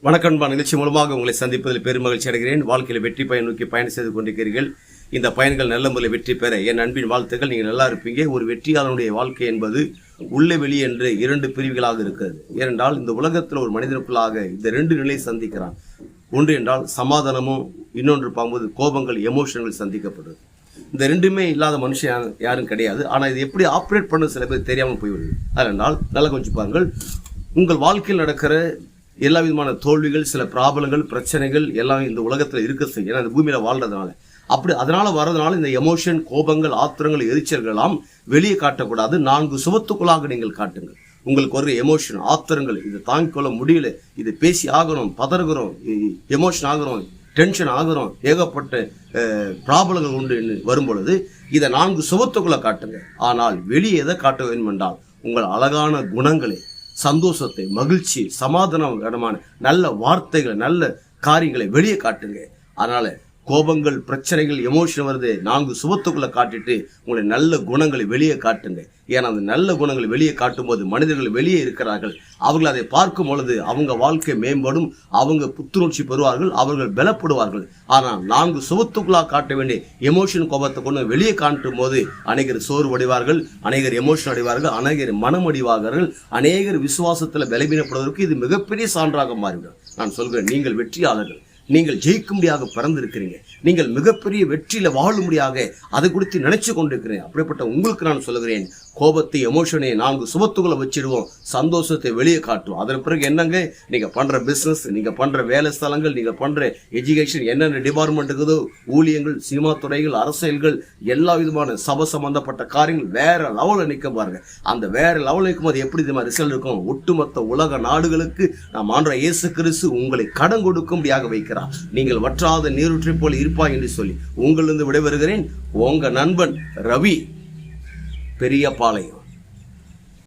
வணக்கம்பா. நிகழ்ச்சி மூலமாக உங்களை சந்திப்பதில் பெருமகிழ்ச்சி அடைகிறேன். வாழ்க்கையில் வெற்றி பயன் நோக்கி பயணம் செய்து கொண்டிருக்கிறீர்கள். இந்த பயன்கள் நல்ல முறையில் வெற்றி பெற என் அன்பின் வாழ்த்துக்கள். நீங்கள் நல்லா இருப்பீங்க. ஒரு வெற்றியாளனுடைய வாழ்க்கை என்பது உள்ளே வெளியே என்று இரண்டு பிரிவுகளாக இருக்கிறது. ஏனென்றால் இந்த உலகத்தில் ஒரு மனிதனுக்குள்ளாக இந்த ரெண்டு நிலையை சந்திக்கிறான். ஒன்று என்றால் சமாதானமும், இன்னொன்று பார்க்கும்போது கோபங்கள், எமோஷன்கள் சந்திக்கப்படுறது. இந்த ரெண்டுமே இல்லாத மனுஷன் யாரும் கிடையாது. ஆனால் இது எப்படி ஆப்ரேட் பண்ண சில பேர் தெரியாமல் போய்விடுது. அதனால் நல்லா கொஞ்சம் பாருங்கள். உங்கள் வாழ்க்கையில் நடக்கிற எல்லா விதமான தோல்விகள், சில ப்ராப்ளங்கள், பிரச்சனைகள் எல்லாம் இந்த உலகத்தில் இருக்க செய்யும். ஏன்னா இந்த பூமியில் வாழ்றதுனால அப்படி அதனால் வர்றதுனால இந்த எமோஷன், கோபங்கள், ஆத்திரங்கள், எரிச்சல்கள் எல்லாம் வெளியே காட்டக்கூடாது. 4 சுவத்துக்குள்ளாக நீங்கள் காட்டுங்கள். உங்களுக்கு ஒரு எமோஷன், ஆத்திரங்கள், இதை தாங்கிக் கொள்ள முடியல, இது பேசி ஆகணும், பதறுகிறோம், எமோஷன் ஆகிறோம், டென்ஷன் ஆகிறோம், ஏகப்பட்ட ப்ராப்ளங்கள் உண்டு வரும்பொழுது இதை 4 சுவத்துக்குள்ளே காட்டுங்க. ஆனால் வெளியே எதை காட்ட வேண்டும் என்றால் உங்கள் அழகான குணங்களை, சந்தோஷத்தை, மகிழ்ச்சி, சமாதானமான நல்ல வார்த்தைகளை, நல்ல காரியங்களை வெளியே காட்டுங்க. அதனால கோபங்கள், பிரச்சனைகள், எமோஷன் வருது, 4 சுவத்துக்குள்ள காட்டிட்டு உங்களை நல்ல குணங்களை வெளியே காட்டுங்க. ஏன்னா அந்த நல்ல குணங்களை வெளியே காட்டும் போது மனிதர்கள் வெளியே இருக்கிறார்கள். அவர்கள் அதை பார்க்கும் பொழுது அவங்க வாழ்க்கை மேம்படும், அவங்க புத்துணர்ச்சி பெறுவார்கள், அவர்கள் பலப்படுவார்கள். ஆனால் 4 சுவத்துக்குள்ளாக காட்ட வேண்டிய எமோஷன், கோபத்தை கொண்டு வெளியே காட்டும் போது அநேகர் சோர்வு அடைவார்கள், அநேகர் எமோஷன் அடைவார்கள், அநேகர் மனம் அடைவார்கள், அநேகர் விசுவாசத்தில் பலவீனப்படுவதற்கு இது மிகப்பெரிய சான்றாக மாறிவிடும். நான் சொல்கிறேன், நீங்கள் வெற்றியாளர்கள், நீங்கள் ஜெயிக்கும்படியாக பிறந்திருக்கிறீங்க, நீங்கள் மிகப்பெரிய வெற்றியில வாழும்படியாக அதை குறித்து நினைச்சு கொண்டிருக்கிறேன். அப்படிப்பட்ட உங்களுக்கு நான் சொல்லுகிறேன், கோபத்தை, எமோஷனை 4 சுவத்துக்குள்ள வச்சிடுவோம், சந்தோஷத்தை வெளியே காட்டுவோம். அதன் பிறகு என்னங்க, நீங்க பண்ற பிசினஸ், நீங்க பண்ற வேலை ஸ்தலங்கள், நீங்க பண்ற எஜுகேஷன், என்னென்ன டிபார்ட்மெண்ட் இருக்குதோ, ஊழியங்கள், சினிமா துறைகள், அரசியல்கள், எல்லா விதமான சபை சம்பந்தப்பட்ட காரியங்கள் வேற லெவலில் நிற்க பாருங்க. அந்த வேற லெவலில் நிற்கும் போது எப்படி தெரியுமா ரிசல்ட் இருக்கும்? ஒட்டுமொத்த உலக நாடுகளுக்கு நாம் ஆண்ட இயேசு கிறிஸ்து உங்களை கடன் கொடுக்கும்படியாக வைக்கிறார். நீங்கள் வற்றாத நீரூற்றை போல் இருப்பாய் என்று சொல்லி உங்களிருந்து விடைபெறுகிறேன். உங்க நண்பன் ரவி, பெரியபாளையம்.